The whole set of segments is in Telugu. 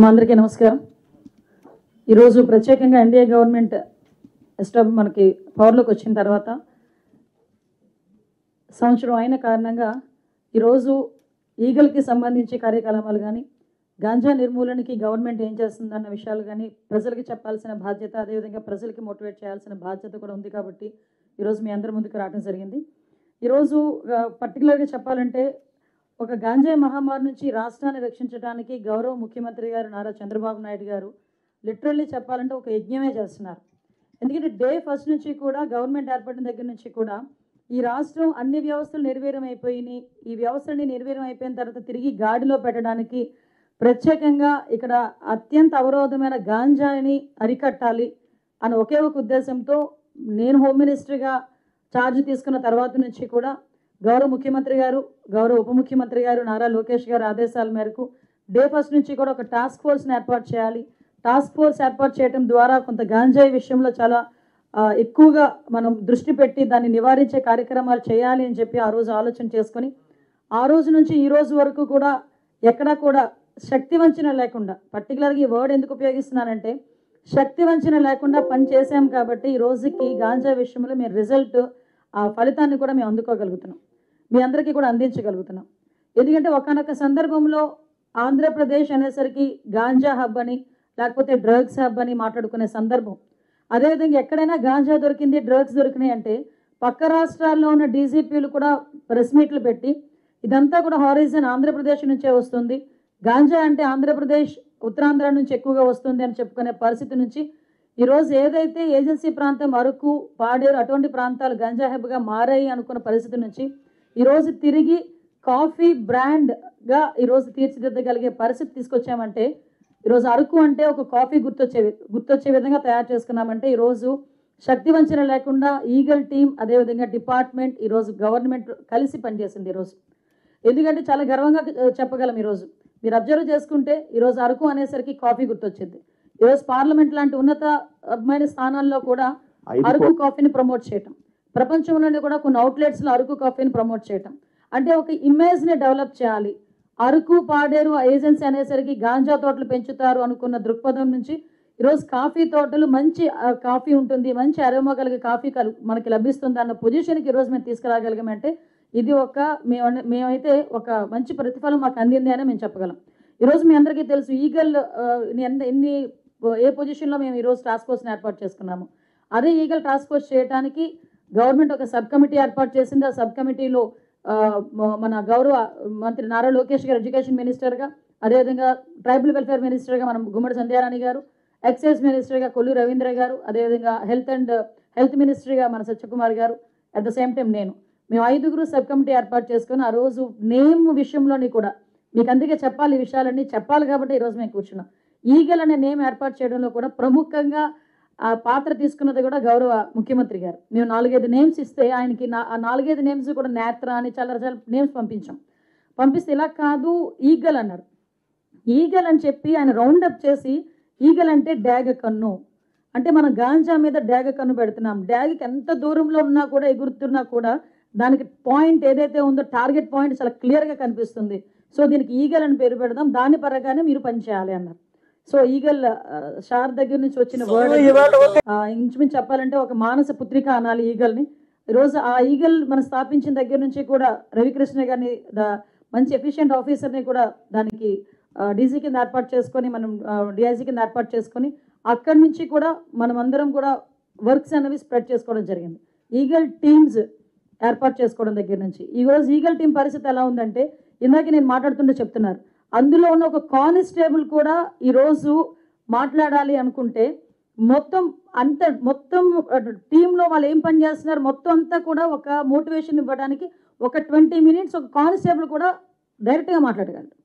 మా అందరికీ నమస్కారం. ఈరోజు ప్రత్యేకంగా ఎన్డీఏ గవర్నమెంట్ మనకి పవర్లోకి వచ్చిన తర్వాత సంవత్సరం అయిన కారణంగా ఈరోజు ఈగల్కి సంబంధించి కార్యకలాపాలు కానీ, గాంజా నిర్మూలనకి గవర్నమెంట్ ఏం చేస్తుందన్న విషయాలు కానీ ప్రజలకి చెప్పాల్సిన బాధ్యత, అదేవిధంగా ప్రజలకి మోటివేట్ చేయాల్సిన బాధ్యత కూడా ఉంది. కాబట్టి ఈరోజు మీ అందరి ముందుకు రావడం జరిగింది. ఈరోజు పర్టికులర్గా చెప్పాలంటే ఒక గాంజా మహమ్మారి నుంచి రాష్ట్రాన్ని రక్షించడానికి గౌరవ ముఖ్యమంత్రి గారు నారా చంద్రబాబు నాయుడు గారు లిటరల్లీ చెప్పాలంటే ఒక యజ్ఞమే చేస్తున్నారు. ఎందుకంటే డే ఫస్ట్ నుంచి కూడా గవర్నమెంట్ ఏర్పడిన దగ్గర నుంచి కూడా ఈ రాష్ట్రం అన్ని వ్యవస్థలు నిర్వీర్యం అయిపోయినాయి. ఈ వ్యవస్థని నిర్వీర్యం అయిపోయిన తర్వాత తిరిగి గాడిలో పెట్టడానికి ప్రత్యేకంగా ఇక్కడ అత్యంత అవరోధమైన గాంజాని అరికట్టాలి అని ఒకే ఒక ఉద్దేశంతో నేను హోమ్ మినిస్టర్గా ఛార్జ్ తీసుకున్న తర్వాత నుంచి కూడా గౌరవ ముఖ్యమంత్రి గారు, గౌరవ ఉప ముఖ్యమంత్రి గారు నారా లోకేష్ గారు ఆదేశాల మేరకు డే ఫస్ట్ నుంచి కూడా ఒక టాస్క్ ఫోర్స్ని ఏర్పాటు చేయాలి. టాస్క్ ఫోర్స్ ఏర్పాటు చేయడం ద్వారా కొంత గాంజాయి విషయంలో చాలా ఎక్కువగా మనం దృష్టి పెట్టి దాన్ని నివారించే కార్యక్రమాలు చేయాలి అని చెప్పి ఆ రోజు ఆలోచన చేసుకొని ఆ రోజు నుంచి ఈ రోజు వరకు కూడా ఎక్కడా కూడా శక్తి వంచన లేకుండా, పర్టికులర్గా ఈ వర్డ్ ఎందుకు ఉపయోగిస్తున్నానంటే శక్తి వంచన లేకుండా పని చేసాం కాబట్టి ఈ రోజుకి గాంజా విషయంలో మేము రిజల్ట్, ఆ ఫలితాన్ని కూడా మేము అందుకోగలుగుతున్నాం, మీ అందరికీ కూడా అందించగలుగుతున్నాం. ఎందుకంటే ఒకానొక సందర్భంలో ఆంధ్రప్రదేశ్ అనేసరికి గాంజా హబ్ అని లేకపోతే డ్రగ్స్ హబ్ అని మాట్లాడుకునే సందర్భం. అదేవిధంగా ఎక్కడైనా గాంజా దొరికింది, డ్రగ్స్ దొరికినాయి అంటే పక్క రాష్ట్రాల్లో ఉన్న డీజీపీలు కూడా ప్రెస్ మీట్లు పెట్టి ఇదంతా కూడా హారిజన్ ఆంధ్రప్రదేశ్ నుంచే వస్తుంది, గాంజా అంటే ఆంధ్రప్రదేశ్ ఉత్తరాంధ్ర నుంచి ఎక్కువగా వస్తుంది అని చెప్పుకునే పరిస్థితి నుంచి ఈరోజు ఏదైతే ఏజెన్సీ ప్రాంతం అరకు, పాడేరు అటువంటి ప్రాంతాలు గంజా హబ్గా మారాయి అనుకున్న పరిస్థితి నుంచి ఈరోజు తిరిగి కాఫీ బ్రాండ్గా ఈరోజు తీర్చిదిద్దగలిగే పరిస్థితి తీసుకొచ్చామంటే ఈరోజు అరకు అంటే ఒక కాఫీ గుర్తొచ్చే విధంగా తయారు చేసుకున్నామంటే ఈరోజు శక్తి వంచన లేకుండా ఈగల్ టీం, అదేవిధంగా డిపార్ట్మెంట్, ఈరోజు గవర్నమెంట్ కలిసి పనిచేసింది ఈరోజు. ఎందుకంటే చాలా గర్వంగా చెప్పగలం. ఈరోజు మీరు అబ్జర్వ్ చేసుకుంటే ఈరోజు అరకు అనేసరికి కాఫీ గుర్తొచ్చింది. ఈరోజు పార్లమెంట్ లాంటి ఉన్నతమైన స్థానాల్లో కూడా అరకు కాఫీని ప్రమోట్ చేయటం, ప్రపంచంలోనే కూడా కొన్ని అవుట్లెట్స్లో అరకు కాఫీని ప్రమోట్ చేయటం అంటే ఒక ఇమేజ్ని డెవలప్ చేయాలి. అరకు, పాడేరు ఏజెన్సీ అనేసరికి గాంజా తోటలు పెంచుతారు అనుకున్న దృక్పథం నుంచి ఈరోజు కాఫీ తోటలు మంచి కాఫీ ఉంటుంది, మంచి అరోమా కలిగే కాఫీ మనకి లభిస్తుంది అన్న పొజిషన్కి ఈరోజు మేము తీసుకురాగలిగామంటే ఇది మేమైతే ఒక మంచి ప్రతిఫలం మాకు అందింది అని మేము చెప్పగలం. ఈరోజు మీ అందరికీ తెలుసు ఈగల్ ఏ పొజిషన్లో మేము ఈరోజు టాస్క్ ఫోర్స్ని ఏర్పాటు చేసుకున్నాము. అదే ఈగల్ టాస్క్ ఫోర్స్ చేయడానికి గవర్నమెంట్ ఒక సబ్ కమిటీ ఏర్పాటు చేసింది. ఆ సబ్ కమిటీలో మన గౌరవ మంత్రి నారా లోకేష్ గారు ఎడ్యుకేషన్ మినిస్టర్గా, అదేవిధంగా ట్రైబల్ వెల్ఫేర్ మినిస్టర్గా మనం గుమ్మడి సంధ్యారాణి గారు, ఎక్సైజ్ మినిస్టర్గా కొల్లు రవీంద్ర గారు, అదేవిధంగా హెల్త్ మినిస్టర్గా మన సత్యకుమార్ గారు, అట్ ద సేమ్ టైం మేము 5గురు సబ్ కమిటీ ఏర్పాటు చేసుకుని ఆ రోజు నేమ్ విషయంలోని కూడా మీకు అందుకే చెప్పాలి, ఈ విషయాలన్నీ చెప్పాలి కాబట్టి ఈరోజు మేము కూర్చున్నాం. ఈగల్ అనే నేమ్ ఏర్పాటు చేయడంలో కూడా ప్రముఖంగా ఆ పాత్ర తీసుకున్నది కూడా గౌరవ ముఖ్యమంత్రి గారు. మేము 4-5 నేమ్స్ ఇస్తే ఆయనకి ఆ 4-5 నేమ్స్ కూడా నేత్ర అని చాలా నేమ్స్ పంపిస్తే ఇలా కాదు ఈగల్ అన్నారు. ఈగల్ అని చెప్పి ఆయన రౌండప్ చేసి ఈగల్ అంటే డ్యాగ కన్ను, అంటే మనం గాంజా మీద డ్యాగ కన్ను పెడుతున్నాం. డ్యాగ్కి ఎంత దూరంలో ఉన్నా కూడా ఎగురుతున్నా కూడా దానికి పాయింట్ ఏదైతే ఉందో టార్గెట్ పాయింట్ చాలా క్లియర్గా కనిపిస్తుంది. సో దీనికి ఈగల్ అని పేరు పెడదాం, దాని పరంగానే మీరు పనిచేయాలి అన్నారు. సో ఈగల్ షార్ దగ్గర నుంచి వచ్చిన వర్డ్ ఇంచుమించు చెప్పాలంటే ఒక మానస పుత్రిక అనాలి ఈగల్ని. ఈరోజు ఆ ఈగల్ మనం స్థాపించిన దగ్గర నుంచి కూడా రవికృష్ణ గారిని మంచి ఎఫిషియెంట్ ఆఫీసర్ని కూడా దానికి డీజీ కింద ఏర్పాటు చేసుకొని, మనం డిఐజీ కింద ఏర్పాటు చేసుకొని అక్కడి నుంచి కూడా మనం అందరం కూడా వర్క్స్ అనేవి స్ప్రెడ్ చేసుకోవడం జరిగింది. ఈగల్ టీమ్స్ ఏర్పాటు చేసుకోవడం దగ్గర నుంచి ఈరోజు ఈగల్ టీం పరిస్థితి ఎలా ఉందంటే ఇందాక నేను మాట్లాడుతుంటే చెప్తున్నారు, అందులో ఉన్న ఒక కానిస్టేబుల్ కూడా ఈరోజు మాట్లాడాలి అనుకుంటే మొత్తం టీంలో వాళ్ళు ఏం పని చేస్తున్నారు మొత్తం అంతా కూడా ఒక మోటివేషన్ ఇవ్వడానికి ఒక 20 minutes ఒక కానిస్టేబుల్ కూడా డైరెక్ట్గా మాట్లాడగలరు.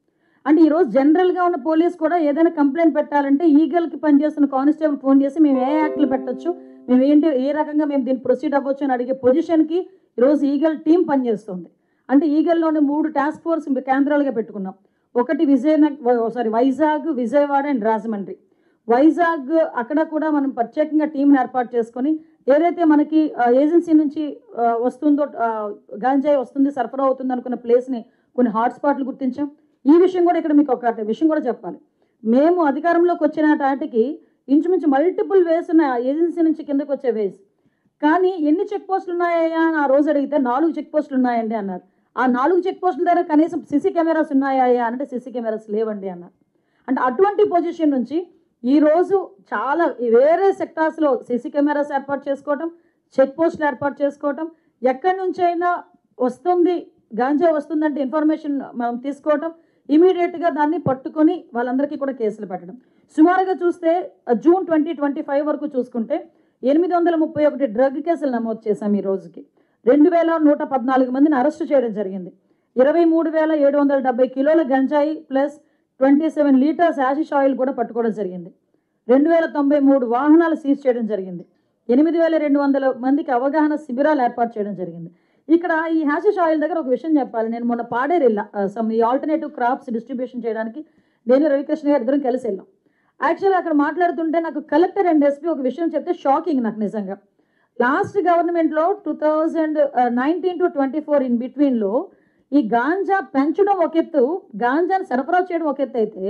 అంటే ఈరోజు జనరల్గా ఉన్న పోలీస్ కూడా ఏదైనా కంప్లైంట్ పెట్టాలంటే ఈగల్కి పనిచేస్తున్న కానిస్టేబుల్ ఫోన్ చేసి మేము ఏ యాక్ట్లు పెట్టచ్చు, మేము ఏ రకంగా మేము దీన్ని ప్రొసీడ్ అవ్వచ్చు అని అడిగే పొజిషన్కి ఈరోజు ఈగల్ టీం పనిచేస్తుంది. అంటే ఈగల్లోనే 3 టాస్క్ ఫోర్స్ కేంద్రాలుగా పెట్టుకున్నాం. ఒకటి వైజాగ్, విజయవాడ అండ్ రాజమండ్రి. వైజాగ్ అక్కడ కూడా మనం ప్రత్యేకంగా టీంని ఏర్పాటు చేసుకొని ఏదైతే మనకి ఏజెన్సీ నుంచి వస్తుందో గాంజాయి వస్తుంది, సరఫరా అవుతుంది అనుకున్న ప్లేస్ని కొన్ని హాట్స్పాట్లు గుర్తించాం. ఈ విషయం కూడా ఇక్కడ మీకు ఒక విషయం కూడా చెప్పాలి. మేము అధికారంలోకి వచ్చిన టాటికి ఇంచుమించు మల్టిపుల్ వేస్ ఉన్న ఏజెన్సీ నుంచి కిందకు వచ్చే వేస్. కానీ ఎన్ని చెక్ పోస్టులు ఉన్నాయా అని ఆ రోజు అడిగితే 4 చెక్ పోస్టులు ఉన్నాయండి అన్నారు. ఆ 4 చెక్ పోస్టుల దగ్గర కనీసం సీసీ కెమెరాస్ ఉన్నాయా అంటే సీసీ కెమెరాస్ లేవండి అన్నారు. అంటే అటువంటి పొజిషన్ నుంచి ఈరోజు చాలా వేరే సెక్టార్స్లో సీసీ కెమెరాస్ ఏర్పాటు చేసుకోవటం, చెక్ పోస్టులు ఏర్పాటు చేసుకోవటం, ఎక్కడి నుంచైనా వస్తుంది గాంజా వస్తుందంటే ఇన్ఫర్మేషన్ మనం తీసుకోవటం, ఇమీడియట్గా దాన్ని పట్టుకొని వాళ్ళందరికీ కూడా కేసులు పెట్టడం. సుమారుగా చూస్తే జూన్ 2025 వరకు చూసుకుంటే 831 డ్రగ్ కేసులు నమోదు చేశాం. ఈ రోజుకి 2114 మందిని అరెస్టు చేయడం జరిగింది. 23,770 కిలోల గంజాయి ప్లస్ 27 లీటర్స్ యాషిష్ ఆయిల్ కూడా పట్టుకోవడం జరిగింది. 2093 వాహనాలు సీజ్ చేయడం జరిగింది. 8,200 మందికి అవగాహన శిబిరాలు ఏర్పాటు చేయడం జరిగింది. ఇక్కడ ఈ హ్యాషిష్ ఆయిల్ దగ్గర ఒక విషయం చెప్పాలి. నేను మొన్న పాడేరు వెళ్ళా, ఈ ఆల్టర్నేటివ్ క్రాప్స్ డిస్ట్రిబ్యూషన్ చేయడానికి నేను రవికృష్ణ గారు ఇద్దరం కలిసి వెళ్ళాం. యాక్చువల్గా అక్కడ మాట్లాడుతుంటే నాకు కలెక్టర్ అండ్ ఎస్పీ ఒక విషయం చెప్తే షాకింగ్ నాకు నిజంగా. లాస్ట్ గవర్నమెంట్లో 2019 to 24 ఇన్ బిట్వీన్లో ఈ గాంజా పెంచడం ఒక ఎత్తు, గాంజాని సరఫరా చేయడం ఒక ఎత్తు అయితే,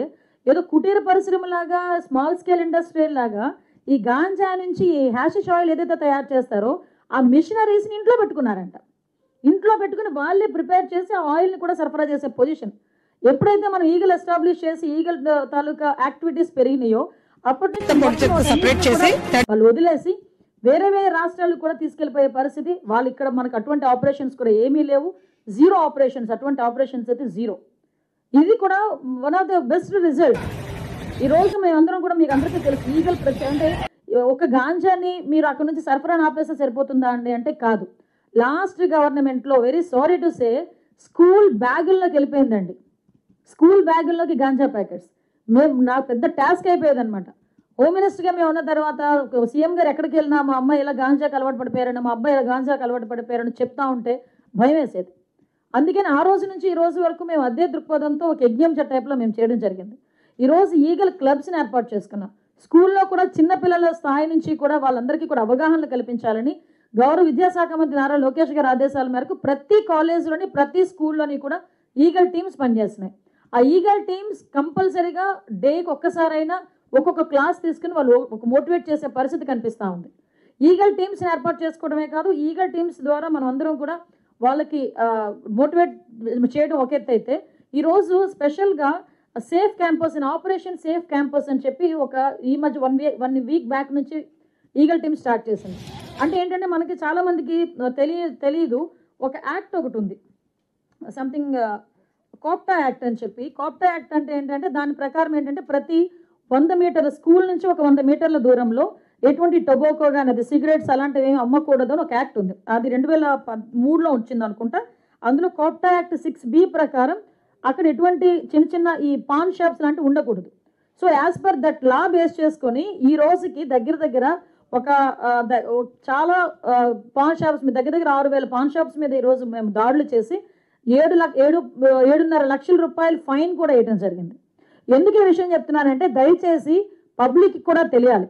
ఏదో కుటీర పరిశ్రమలాగా స్మాల్ స్కేల్ ఇండస్ట్రీ లాగా ఈ గాంజా నుంచి ఈ హ్యాషిష్ ఆయిల్ ఏదైతే తయారు చేస్తారో ఆ మిషనరీస్ని ఇంట్లో పెట్టుకున్నారంట. ఇంట్లో పెట్టుకుని వాళ్ళే ప్రిపేర్ చేసి ఆ ఆయిల్ని కూడా సరఫరా చేసే పొజిషన్. ఎప్పుడైతే మనం ఈగల్ ఎస్టాబ్లిష్ చేసి ఈగల్ తాలూకా యాక్టివిటీస్ పెరిగినాయో అప్పటి నుంచి వాళ్ళు వదిలేసి వేరే వేరే రాష్ట్రాలకు కూడా తీసుకెళ్ళిపోయే పరిస్థితి. వాళ్ళు ఇక్కడ మనకు అటువంటి ఆపరేషన్స్ కూడా ఏమీ లేవు, జీరో ఆపరేషన్స్, అటువంటి ఆపరేషన్స్ అయితే జీరో. ఇది కూడా one of the best result. ఈరోజు మేమందరం కూడా మీకు అందరికీ తెలుసు, ఈగల్ అంటే ఒక గాంజాని మీరు అక్కడ నుంచి సరఫరా ఆపేస్తే సరిపోతుందా అండి అంటే కాదు. లాస్ట్ గవర్నమెంట్లో very sorry to say school బ్యాగుల్లోకి వెళ్ళిపోయిందండి. స్కూల్ బ్యాగుల్లోకి గాంజా ప్యాకెట్స్. నాకు పెద్ద టాస్క్ అయిపోయేది అనమాట. హోమ్ మినిస్టర్గా మేము ఉన్న తర్వాత సీఎం గారు ఎక్కడికి వెళ్ళినా మా అమ్మాయి ఇలా గాంజాకి అలవాటు పడిపోయారని, మా అబ్బాయి ఇలా గాంజాకి అలవాటు పడిపోయారని చెప్తా ఉంటే భయం వేసేది. అందుకని ఆ రోజు నుంచి ఈ రోజు వరకు మేము అదే దృక్పథంతో ఒక యజ్ఞం టైప్లో మేము చేయడం జరిగింది. ఈరోజు ఈగల్ క్లబ్స్ని ఏర్పాటు చేసుకున్నాం. స్కూల్లో కూడా చిన్నపిల్లల స్థాయి నుంచి కూడా వాళ్ళందరికీ కూడా అవగాహన కల్పించాలని గౌరవ విద్యాశాఖ మంత్రి నారా లోకేష్ గారి ఆదేశాల మేరకు ప్రతి కాలేజీలోని ప్రతి స్కూల్లోని కూడా ఈగల్ టీమ్స్ పనిచేస్తున్నాయి. ఆ ఈగల్ టీమ్స్ కంపల్సరీగా డేకి ఒక్కసారైనా ఒక్కొక్క క్లాస్ తీసుకుని వాళ్ళు ఒక మోటివేట్ చేసే పరిస్థితి కనిపిస్తూ ఉంది. ఈగల్ టీమ్స్ని ఏర్పాటు చేసుకోవడమే కాదు, ఈగల్ టీమ్స్ ద్వారా మనం అందరం కూడా వాళ్ళకి మోటివేట్ చేయడం ఒక ఎత్తు అయితే, ఈరోజు స్పెషల్గా safe campus in operation safe campus అని చెప్పి ఈ మధ్య వన్ వీక్ బ్యాక్ నుంచి ఈగల్ టీమ్ స్టార్ట్ చేసింది. అంటే ఏంటంటే మనకి చాలామందికి తెలియదు, ఒక యాక్ట్ ఒకటి ఉంది, సంథింగ్ కోప్టా యాక్ట్ అని చెప్పి. కోప్టా యాక్ట్ అంటే ఏంటంటే దాని ప్రకారం ఏంటంటే ప్రతి 100 మీటర్ల స్కూల్ నుంచి ఒక 100 మీటర్ల దూరంలో ఎటువంటి టొబాకో కానీ అది సిగరెట్స్ అలాంటివి ఏమి అమ్మకూడదు అని ఒక యాక్ట్ ఉంది. అది 2003లో వచ్చింది అనుకుంటా. అందులో కోప్టా యాక్ట్ 6B ప్రకారం అక్కడ ఎటువంటి చిన్న ఈ పాన్ షాప్స్ లాంటివి ఉండకూడదు. So as per that law base చేసుకొని ఈ రోజుకి దగ్గర ఒక చాలా పాన్ షాప్స్ మీద దగ్గర 6,000 పాన్ షాప్స్ మీద ఈరోజు మేము దాడులు చేసి 7.5 లక్షల రూపాయలు ఫైన్ కూడా వేయడం జరిగింది. ఎందుకు ఈ విషయం చెప్తున్నానంటే దయచేసి పబ్లిక్ కూడా తెలియాలి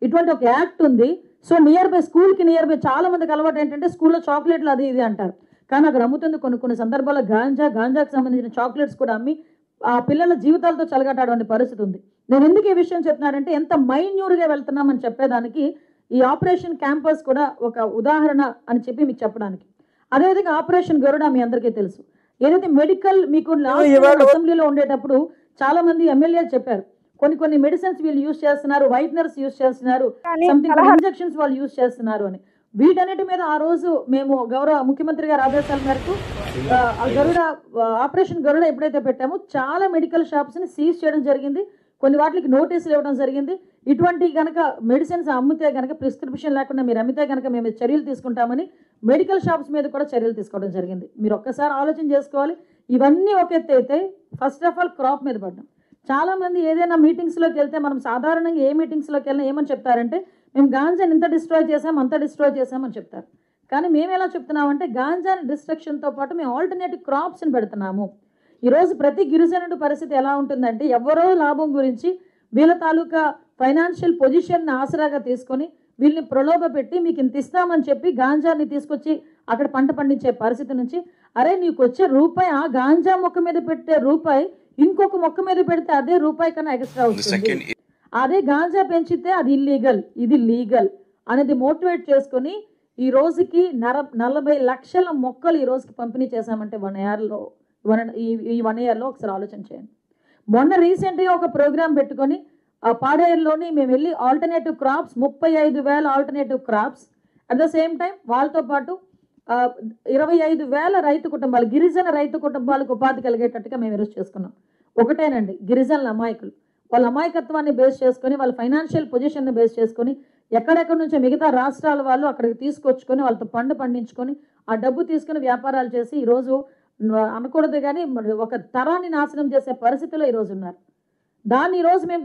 ఇటువంటి ఒక యాక్ట్ ఉంది. సో నియర్ బై స్కూల్కి నియర్ బై చాలా మందికి అలవాటు ఏంటంటే స్కూల్లో చాక్లెట్లు అది ఇది అంటారు, కానీ అక్కడ అమ్ముతుంది కొన్ని సందర్భాల్లో గాంజాకి సంబంధించిన చాక్లెట్స్ కూడా అమ్మి ఆ పిల్లల జీవితాలతో చెలగటాడే పరిస్థితి ఉంది. నేను ఎందుకు ఈ విషయం చెప్తున్నానంటే ఎంత మైన్యూర్గా వెళ్తున్నామని చెప్పేదానికి ఈ ఆపరేషన్ క్యాంపస్ కూడా ఒక ఉదాహరణ అని చెప్పి మీకు చెప్పడానికి. అదేవిధంగా ఆపరేషన్ గరుడ మీ అందరికీ తెలుసు. ఏదైతే మెడికల్ మీకు అసెంబ్లీలో ఉండేటప్పుడు చాలా మంది ఎమ్మెల్యేలు చెప్పారు కొన్ని మెడిసిన్స్ వీళ్ళు యూజ్ చేస్తున్నారు, వైట్నర్స్ యూజ్ చేస్తున్నారు, సంథింగ్ ఇంజెక్షన్స్ వాళ్ళు యూజ్ చేస్తున్నారు అని. వీటన్నిటి మీద ఆ రోజు మేము గౌరవ ముఖ్యమంత్రి గారి ఆదేశాల మేరకు గరుడ ఆపరేషన్ గరుడ ఎప్పుడైతే పెట్టామో చాలా మెడికల్ షాప్స్ని సీజ్ చేయడం జరిగింది. కొన్ని వాటికి నోటీసులు ఇవ్వడం జరిగింది. ఇటువంటి కనుక మెడిసిన్స్ అమ్మితే కనుక ప్రిస్క్రిప్షన్ లేకుండా మీరు అమ్మితే కనుక మేము చర్యలు తీసుకుంటామని మెడికల్ షాప్స్ మీద కూడా చర్యలు తీసుకోవడం జరిగింది. మీరు ఒక్కసారి ఆలోచన చేసుకోవాలి. ఇవన్నీ ఒక ఎత్తు అయితే ఫస్ట్ ఆఫ్ ఆల్ క్రాప్ మీద పడ్డాం. చాలామంది ఏదైనా మీటింగ్స్లోకి వెళ్తే మనం సాధారణంగా ఏ మీటింగ్స్లోకి వెళ్ళినా ఏమని చెప్తారంటే మేము గాంజాని ఇంత డిస్ట్రాయ్ చేసాం అంత డిస్ట్రాయ్ చేసామని చెప్తారు. కానీ మేము ఎలా చెప్తున్నామంటే గాంజాని డిస్ట్రక్షన్తో పాటు మేము ఆల్టర్నేటివ్ క్రాప్స్ని పెడుతున్నాము. ఈరోజు ప్రతి గిరిజనుడి పరిస్థితి ఎలా ఉంటుందంటే ఎవరో లాభం గురించి వీళ్ళ తాలూకా ఫైనాన్షియల్ పొజిషన్ని ఆసరాగా తీసుకొని వీళ్ళని ప్రలోభ పెట్టి మీకు ఇంత ఇస్తామని చెప్పి గాంజాని తీసుకొచ్చి అక్కడ పంట పండించే పరిస్థితి నుంచి అరే నీకు వచ్చే రూపాయి ఆ గాంజా మొక్క మీద పెట్టే రూపాయి ఇంకొక మొక్క మీద పెడితే అదే రూపాయి కన్నా ఎక్స్ట్రా వస్తుంది. అదే గాంజా పెంచితే అది ఇల్లీగల్, ఇది లీగల్ అనేది మోటివేట్ చేసుకొని ఈ రోజుకి 40 లక్షల మొక్కలు ఈ రోజుకి పంపిణీ చేశామంటే 1 ఇయర్లో, ఈ 1 ఇయర్లో ఒకసారి ఆలోచన చేయండి. మొన్న రీసెంట్గా ఒక ప్రోగ్రామ్ పెట్టుకొని పాడేరులోని మేము వెళ్ళి alternative crops 35,000 alternative crops, at the same time వాళ్ళతో పాటు 25,000 రైతు కుటుంబాలు, గిరిజన రైతు కుటుంబాలకు ఉపాధి కలిగేటట్టుగా మేము ఈరోజు చేసుకున్నాం. ఒకటేనండి, గిరిజనుల అమాయకులు వాళ్ళ అమాయకత్వాన్ని బేస్ చేసుకొని, వాళ్ళ ఫైనాన్షియల్ పొజిషన్ని బేస్ చేసుకొని ఎక్కడెక్కడి నుంచో మిగతా రాష్ట్రాల వాళ్ళు అక్కడికి తీసుకొచ్చుకొని వాళ్ళతో పండించుకొని ఆ డబ్బు తీసుకుని వ్యాపారాలు చేసి ఈరోజు అనకూడదు కానీ ఒక తరాన్ని నాశనం చేసే పరిస్థితిలో ఈరోజు ఉన్నారు. దాన్ని ఈరోజు మేము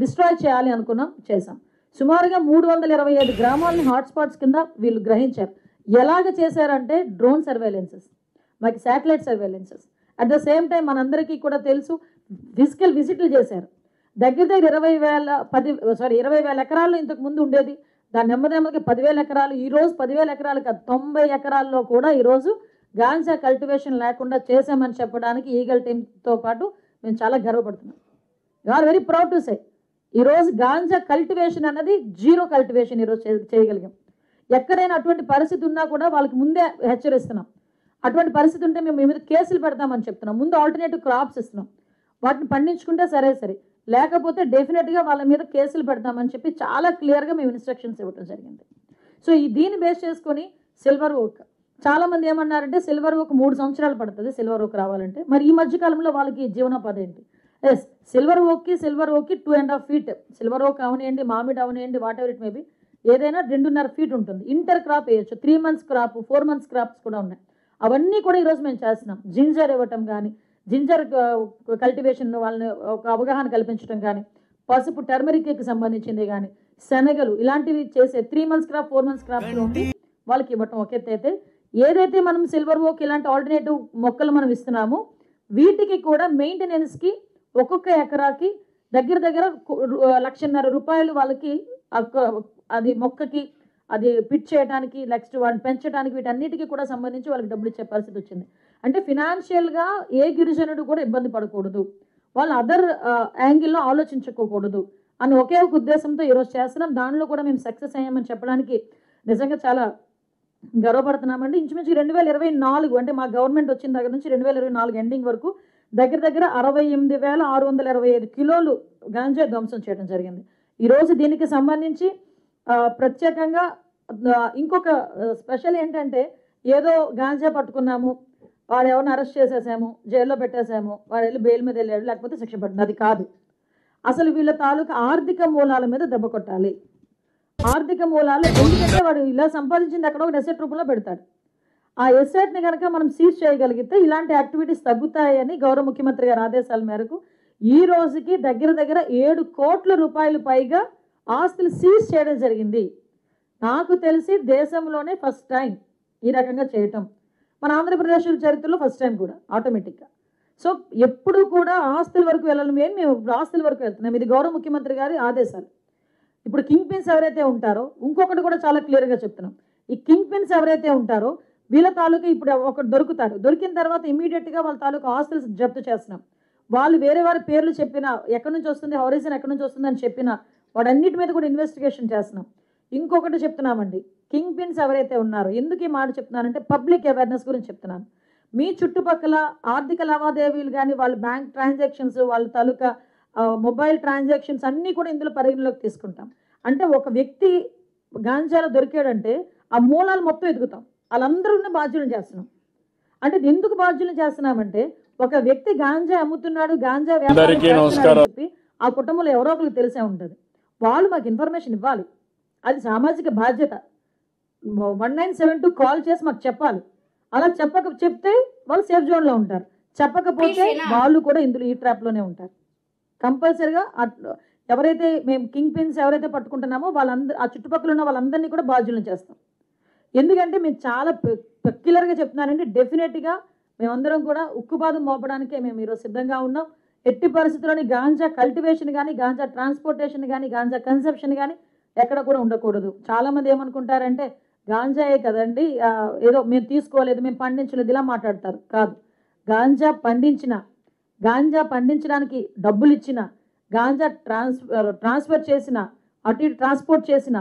డిస్ట్రాయ్ చేయాలి అనుకున్నాం, చేసాం. సుమారుగా 325 గ్రామాలని హాట్స్పాట్స్ కింద వీళ్ళు గ్రహించారు. ఎలాగ చేశారంటే డ్రోన్ సర్వేలెన్సెస్, మాకు satellite surveillances, at the same time మనందరికీ కూడా తెలుసు ఫిజికల్ విజిట్లు చేశారు. దగ్గర 20,000 ఎకరాల్లో ఇంతకు ముందు ఉండేది, దాని నెమ్మదిగా 10,000 ఎకరాలు, ఈరోజు 10,000 ఎకరాలు కాదు 90 ఎకరాల్లో కూడా ఈరోజు గాంజా కల్టివేషన్ లేకుండా చేసామని చెప్పడానికి ఈగల్ టీంతో పాటు మేము చాలా గర్వపడుతున్నాం. You are very proud to say ఈరోజు గాంజా కల్టివేషన్ అన్నది జీరో కల్టివేషన్ ఈరోజు చేయగలిగాం. ఎక్కడైనా అటువంటి పరిస్థితి ఉన్నా కూడా వాళ్ళకి ముందే హెచ్చరిస్తున్నాం. అటువంటి పరిస్థితి ఉంటే మేము మీ మీద కేసులు పెడతామని చెప్తున్నాం. ముందు ఆల్టర్నేటివ్ క్రాప్స్ ఇస్తున్నాం, వాటిని పండించుకుంటే సరే, లేకపోతే డెఫినెట్గా వాళ్ళ మీద కేసులు పెడతామని చెప్పి చాలా క్లియర్గా మేము ఇన్స్ట్రక్షన్స్ ఇవ్వడం జరిగింది. సో దీన్ని బేస్ చేసుకొని సిల్వర్ ఓక్, చాలామంది ఏమన్నారంటే సిల్వర్ ఓక్ 3 సంవత్సరాలు పడుతుంది సిల్వర్ ఓక్ రావాలంటే. మరి ఈ మధ్యకాలంలో వాళ్ళకి జీవనోపాధి ఏంటి? ఎస్, సిల్వర్ ఓక్కి 2.5 feet సిల్వర్ ఓక్ అవనివ్వండి, మామిడి అవనివ్వండి, వాట్ ఎవర్ ఇట్ మేబీ, ఏదైనా 2.5 feet ఉంటుంది. ఇంటర్ క్రాప్ వేయచ్చు, 3 months క్రాప్, 4 months క్రాప్స్ కూడా ఉన్నాయి. అవన్నీ కూడా ఈరోజు మేము చేస్తున్నాం. జింజర్ ఇవ్వటం కానీ, జింజర్ కల్టివేషన్ వాళ్ళని ఒక అవగాహన కల్పించడం కానీ, పసుపు టర్మరిక్కి సంబంధించింది కానీ, శనగలు ఇలాంటివి చేసే 3 months క్రాప్, 4 months క్రాప్ ఉండి వాళ్ళకి ఇవ్వటం. ఒకెత్తైతే ఏదైతే మనం సిల్వర్ ఓక్ ఇలాంటి ఆల్టర్నేటివ్ మొక్కలు మనం ఇస్తున్నామో వీటికి కూడా మెయింటెనెన్స్కి ఒక్కొక్క ఎకరాకి దగ్గర 1,50,000 రూపాయలు వాళ్ళకి అది మొక్కకి అది పిట్ చేయడానికి, నెక్స్ట్ వాటిని పెంచడానికి, వీటన్నిటికీ కూడా సంబంధించి వాళ్ళకి డబ్బులు ఇచ్చే పరిస్థితి వచ్చింది. అంటే ఫినాన్షియల్గా ఏ గిరిజనుడు కూడా ఇబ్బంది పడకూడదు, వాళ్ళు అదర్ యాంగిల్లో ఆలోచించుకోకూడదు అని ఒకే ఒక ఉద్దేశంతో ఈరోజు చేస్తున్నాం. దానిలో కూడా మేము సక్సెస్ అయ్యామని చెప్పడానికి నిజంగా చాలా గర్వపడుతున్నామండి. ఇంచుమించు 2024 అంటే మా గవర్నమెంట్ వచ్చిన దగ్గర నుంచి 2024 ఎండింగ్ వరకు దగ్గర 68,625 కిలోలు గాంజా ధ్వంసం చేయడం జరిగింది. ఈరోజు దీనికి సంబంధించి ప్రత్యేకంగా ఇంకొక స్పెషల్ ఏంటంటే, ఏదో గాంజా పట్టుకున్నాము, వాడు ఎవరిని అరెస్ట్ చేసేసాము, జైల్లో పెట్టేసాము, వాడు వెళ్ళి బెయిల్ మీద వెళ్ళాడు, లేకపోతే శిక్ష పడుతుంది, అది కాదు. అసలు వీళ్ళ తాలూకా ఆర్థిక మూలాల మీద దెబ్బ కొట్టాలి. ఆర్థిక మూలాలు ఎందుకంటే వాడు ఇలా సంపాదించింది అక్కడ ఒక ఎసెట్ రూపంలో పెడతాడు. ఆ ఎసెట్ని కనుక మనం సీజ్ చేయగలిగితే ఇలాంటి యాక్టివిటీస్ తగ్గుతాయని గౌరవ ముఖ్యమంత్రి గారి ఆదేశాల మేరకు ఈ రోజుకి దగ్గర 7 కోట్ల రూపాయలు పైగా ఆస్తులు సీజ్ చేయడం జరిగింది. నాకు తెలిసి దేశంలోనే ఫస్ట్ టైం ఈ రకంగా చేయటం, మన ఆంధ్రప్రదేశ్ చరిత్రలో ఫస్ట్ టైం కూడా ఆటోమేటిక్గా. సో ఎప్పుడు కూడా ఆస్తుల వరకు వెళ్ళాలి, మేము ఆస్తుల వరకు వెళ్తున్నాం. ఇది గౌరవ ముఖ్యమంత్రి గారి ఆదేశాలు. ఇప్పుడు కింగ్ పిన్స్ ఎవరైతే ఉంటారో, ఇంకొకటి కూడా చాలా క్లియర్గా చెప్తున్నాం, ఈ కింగ్ పిన్స్ ఎవరైతే ఉంటారో వీళ్ళ తాలూకా ఇప్పుడు ఒకటి దొరుకుతారు, దొరికిన తర్వాత ఇమీడియట్గా వాళ్ళ తాలూకా ఆస్తులు జప్తు చేస్తున్నాం. వాళ్ళు వేరే వారి పేర్లు చెప్పినా, ఎక్కడి నుంచి వస్తుంది, హౌరీజన్ ఎక్కడి నుంచి వస్తుంది అని చెప్పినా వాటన్నిటి మీద కూడా ఇన్వెస్టిగేషన్ చేస్తున్నాం. ఇంకొకటి చెప్తున్నామండి, కింగ్ పిన్స్ ఎవరైతే ఉన్నారో, ఎందుకు ఈ మాట చెప్తున్నానంటే పబ్లిక్ అవేర్నెస్ గురించి చెప్తున్నాను. మీ చుట్టుపక్కల ఆర్థిక లావాదేవీలు కానీ, వాళ్ళ బ్యాంక్ ట్రాన్సాక్షన్స్, వాళ్ళ తాలూకా మొబైల్ ట్రాన్సాక్షన్స్ అన్నీ కూడా ఇందులో పరిగణలోకి తీసుకుంటాం. అంటే ఒక వ్యక్తి గాంజాలో దొరికాడంటే ఆ మూలాలు మొత్తం ఎదుగుతాం, వాళ్ళందరూ బాధ్యులను చేస్తున్నాం. అంటే ఎందుకు బాధ్యులను చేస్తున్నామంటే, ఒక వ్యక్తి గాంజా అమ్ముతున్నాడు, గాంజా వ్యాపారం చెప్పి ఆ కుటుంబంలో ఎవరో ఒకరికి తెలిసే ఉంటుంది, వాళ్ళు మాకు ఇన్ఫర్మేషన్ ఇవ్వాలి. అది సామాజిక బాధ్యత. 1972 కాల్ చేసి మాకు చెప్పాలి. అలా చెప్తే వాళ్ళు సేఫ్ జోన్లో ఉంటారు, చెప్పకపోతే వాళ్ళు కూడా ఇందులో ఈ ట్రాప్లోనే ఉంటారు. కంపల్సరిగా ఎవరైతే మేము కింగ్ పిన్స్ ఎవరైతే పట్టుకుంటున్నామో వాళ్ళందరూ, ఆ చుట్టుపక్కల ఉన్న వాళ్ళందరినీ కూడా బాధ్యులను చేస్తాం. ఎందుకంటే మేము చాలా పెక్యులర్గా చెప్తున్నానండి, డెఫినెట్గా మేమందరం కూడా ఉక్కుపాదం మోపడానికే మేము ఈరోజు సిద్ధంగా ఉన్నాం. ఎట్టి పరిస్థితుల్లోని గాంజా కల్టివేషన్ కానీ, గాంజా ట్రాన్స్పోర్టేషన్ కానీ, గాంజా కన్సెప్షన్ కానీ ఎక్కడ కూడా ఉండకూడదు. చాలామంది ఏమనుకుంటారంటే గాంజాయే కదండి, ఏదో మేము తీసుకోలేదు, మేము పండించలేదు, ఇలా మాట్లాడతారు. కాదు, గాంజా పండించిన, గాంజా పండించడానికి డబ్బులు ఇచ్చిన, గాంజా ట్రాన్స్ఫర్ చేసిన, అటు ఇటు ట్రాన్స్పోర్ట్ చేసిన,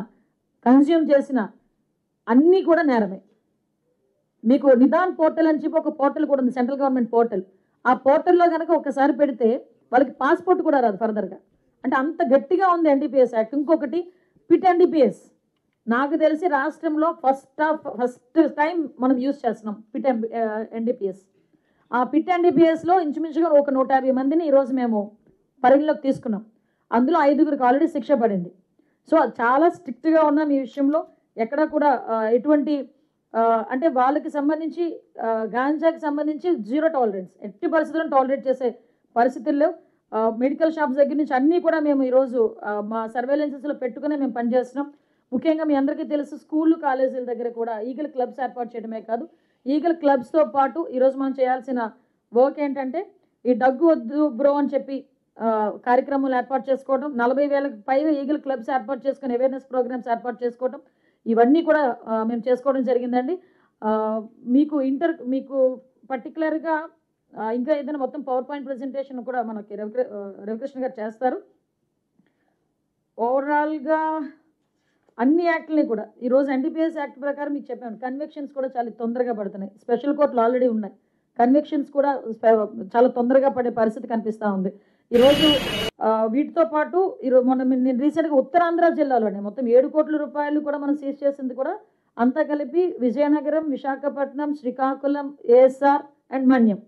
కన్జ్యూమ్ చేసిన అన్నీ కూడా నేరమే. మీకు నిదాన్ పోర్టల్ అని చెప్పి ఒక పోర్టల్ కూడా ఉంది, సెంట్రల్ గవర్నమెంట్ పోర్టల్. ఆ పోర్టల్లో కనుక ఒకసారి పెడితే వాళ్ళకి పాస్పోర్ట్ కూడా రాదు ఫర్దర్గా. అంటే అంత గట్టిగా ఉంది ఎన్డీపీఎస్ యాక్ట్. ఇంకొకటి పిట్ ఎన్డీపీఎస్. నాకు తెలిసి రాష్ట్రంలో ఫస్ట్ టైం మనం యూజ్ చేస్తున్నాం పిట్ ఎన్డీపీఎస్. ఆ పిట్ ఎన్డీపీఎస్లో ఇంచుమించుగా ఒక 150 మందిని ఈరోజు మేము పరిగణలోకి తీసుకున్నాం. అందులో 5గురికి ఆల్రెడీ శిక్ష పడింది. సో చాలా స్ట్రిక్ట్గా ఉన్నాం ఈ విషయంలో. ఎక్కడ కూడా ఎటువంటి అంటే వాళ్ళకి సంబంధించి గాంజాకి సంబంధించి 0 టాలరెన్స్, ఎట్టి పరిస్థితులను టాలరేట్ చేసే పరిస్థితుల్లో మెడికల్ షాప్స్ దగ్గర నుంచి అన్నీ కూడా మేము ఈరోజు మా సర్వేలెన్సెస్లో పెట్టుకునే మేము పనిచేస్తున్నాం. ముఖ్యంగా మీ అందరికీ తెలుసు, స్కూళ్ళు కాలేజీల దగ్గర కూడా ఈగల్ క్లబ్స్ ఏర్పాటు చేయడమే కాదు, ఈగల్ క్లబ్స్తో పాటు ఈరోజు మనం చేయాల్సిన వర్క్ ఏంటంటే ఈ దగ్గు వద్దు బ్రో అని చెప్పి కార్యక్రమాలు ఏర్పాటు చేసుకోవడం, 40,000కి పైగా ఈగల్ క్లబ్స్ ఏర్పాటు చేసుకుని అవేర్నెస్ ప్రోగ్రామ్స్ ఏర్పాటు చేసుకోవడం, ఇవన్నీ కూడా మేము చేసుకోవడం జరిగిందండి. మీకు పర్టికులర్గా ఇంకా ఏదైనా మొత్తం పవర్ పాయింట్ ప్రజెంటేషన్ కూడా మనకి రవికృష్ణ గారు చేస్తారు. ఓవరాల్గా అన్ని యాక్ట్లని కూడా ఈరోజు ఎన్డీపీఎస్ యాక్ట్ ప్రకారం మీకు చెప్పాను, కన్విక్షన్స్ కూడా చాలా తొందరగా పడుతున్నాయి. స్పెషల్ కోర్టులు ఆల్రెడీ ఉన్నాయి, కన్విక్షన్స్ కూడా చాలా తొందరగా పడే పరిస్థితి కనిపిస్తూ ఉంది. ఈరోజు వీటితో పాటు నేను రీసెంట్గా ఉత్తరాంధ్ర జిల్లాలోనే మొత్తం 7 కోట్ల రూపాయలు కూడా మనం సీజ్ చేసింది కూడా అంతా కలిపి విజయనగరం, విశాఖపట్నం, శ్రీకాకుళం, ఏఎస్ఆర్ అండ్ మన్యం,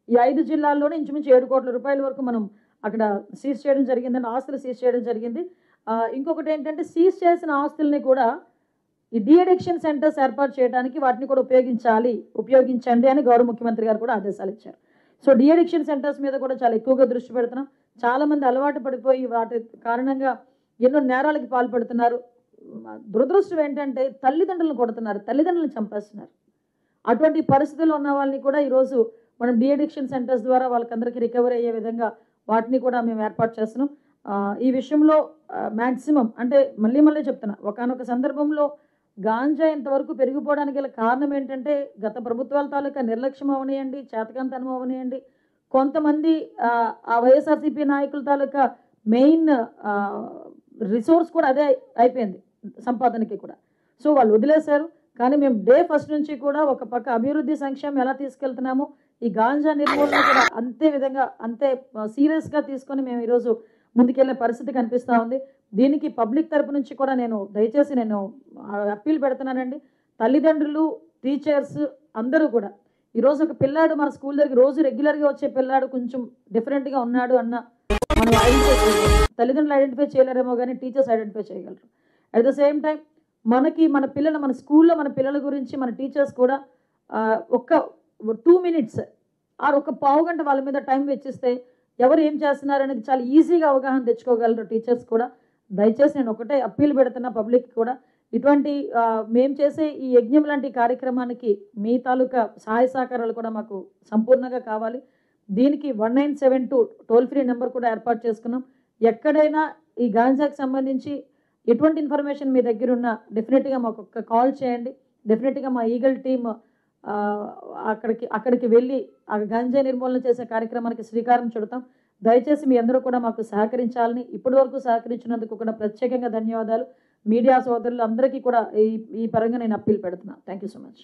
ఈ 5 జిల్లాల్లోనే ఇంచుమించు 7 కోట్ల రూపాయల వరకు మనం అక్కడ సీజ్ చేయడం జరిగిందని, ఆస్తులు సీజ్ చేయడం జరిగింది. ఇంకొకటి ఏంటంటే సీజ్ చేసిన ఆస్తుల్ని కూడా ఈ డీఅడిక్షన్ సెంటర్స్ ఏర్పాటు చేయడానికి వాటిని కూడా ఉపయోగించండి అని గౌరవ ముఖ్యమంత్రి గారు కూడా ఆదేశాలు ఇచ్చారు. సో డీఅడిక్షన్ సెంటర్స్ మీద కూడా చాలా ఎక్కువగా దృష్టి పెడుతున్నాం. చాలామంది అలవాటు పడిపోయి వాటి కారణంగా ఎన్నో నేరాలకి పాల్పడుతున్నారు. దురదృష్టం ఏంటంటే తల్లిదండ్రులను కొడుతున్నారు, తల్లిదండ్రులను చంపేస్తున్నారు. అటువంటి పరిస్థితుల్లో ఉన్న వాళ్ళని కూడా ఈరోజు మనం డీఅడిక్షన్ సెంటర్స్ ద్వారా వాళ్ళకందరికీ రికవరీ అయ్యే విధంగా వాటిని కూడా మేము ఏర్పాటు చేస్తున్నాం. ఈ విషయంలో మ్యాక్సిమం అంటే మళ్ళీ చెప్తున్నా, ఒకానొక సందర్భంలో గాంజా ఇంతవరకు పెరిగిపోవడానికి గల కారణం ఏంటంటే గత ప్రభుత్వాల తాలూకా నిర్లక్ష్యం అవనియండి, చేతకాంతనం అవనియండి, కొంతమంది ఆ వైఎస్ఆర్సీపీ నాయకుల తాలూకా మెయిన్ రిసోర్స్ కూడా అదే అయిపోయింది సంపాదనకి కూడా. సో వాళ్ళు వదిలేశారు. కానీ మేము డే ఫస్ట్ నుంచి కూడా ఒక పక్క అభివృద్ధి సంక్షేమం ఎలా తీసుకెళ్తున్నామో ఈ గాంజా నిర్మూలన కూడా అంతే సీరియస్గా తీసుకొని మేము ఈరోజు ముందుకెళ్లే పరిస్థితి కనిపిస్తూ ఉంది. దీనికి పబ్లిక్ తరపు నుంచి కూడా దయచేసి నేను అప్పీల్ పెడుతున్నానండి. తల్లిదండ్రులు, టీచర్స్ అందరూ కూడా ఈరోజు ఒక పిల్లాడు మన స్కూల్ దగ్గర రోజు రెగ్యులర్గా వచ్చే పిల్లాడు కొంచెం డిఫరెంట్గా ఉన్నాడు అన్న మనం తల్లిదండ్రులు ఐడెంటిఫై చేయలేరేమో కానీ టీచర్స్ ఐడెంటిఫై చేయగలరు. అట్ ద సేమ్ టైం మన స్కూల్లో మన పిల్లల గురించి మన టీచర్స్ కూడా ఒక్క 2 minutes ఆర్ ఒక పావు గంట వాళ్ళ మీద టైం వెచ్చిస్తే ఎవరు ఏం చేస్తున్నారు అనేది చాలా ఈజీగా అవగాహన తెచ్చుకోగలరు టీచర్స్ కూడా. దయచేసి నేను ఒకటే అప్పీల్ పెడుతున్నా పబ్లిక్ కూడా, ఇటువంటి మేము చేసే ఈ యజ్ఞం లాంటి కార్యక్రమానికి మీ తాలూకా సహాయ సహకారాలు కూడా మాకు సంపూర్ణంగా కావాలి. దీనికి 1972 టోల్ ఫ్రీ నెంబర్ కూడా ఏర్పాటు చేసుకున్నాం. ఎక్కడైనా ఈ గాంజాకి సంబంధించి ఎటువంటి ఇన్ఫర్మేషన్ మీ దగ్గర ఉన్నా డెఫినెట్గా మాకు ఒక కాల్ చేయండి. డెఫినెట్గా మా ఈగల్ టీమ్ అక్కడికి వెళ్ళి ఆ గంజాయి నిర్మూలన చేసే కార్యక్రమానికి శ్రీకారం చుడతాం. దయచేసి మీ అందరూ కూడా మాకు సహకరించాలని, ఇప్పటి వరకు సహకరించినందుకు కూడా ప్రత్యేకంగా ధన్యవాదాలు. మీడియా సోదరులు అందరికీ కూడా ఈ పరంగా నేను అప్పీల్ పెడుతున్నాను. Thank you so much.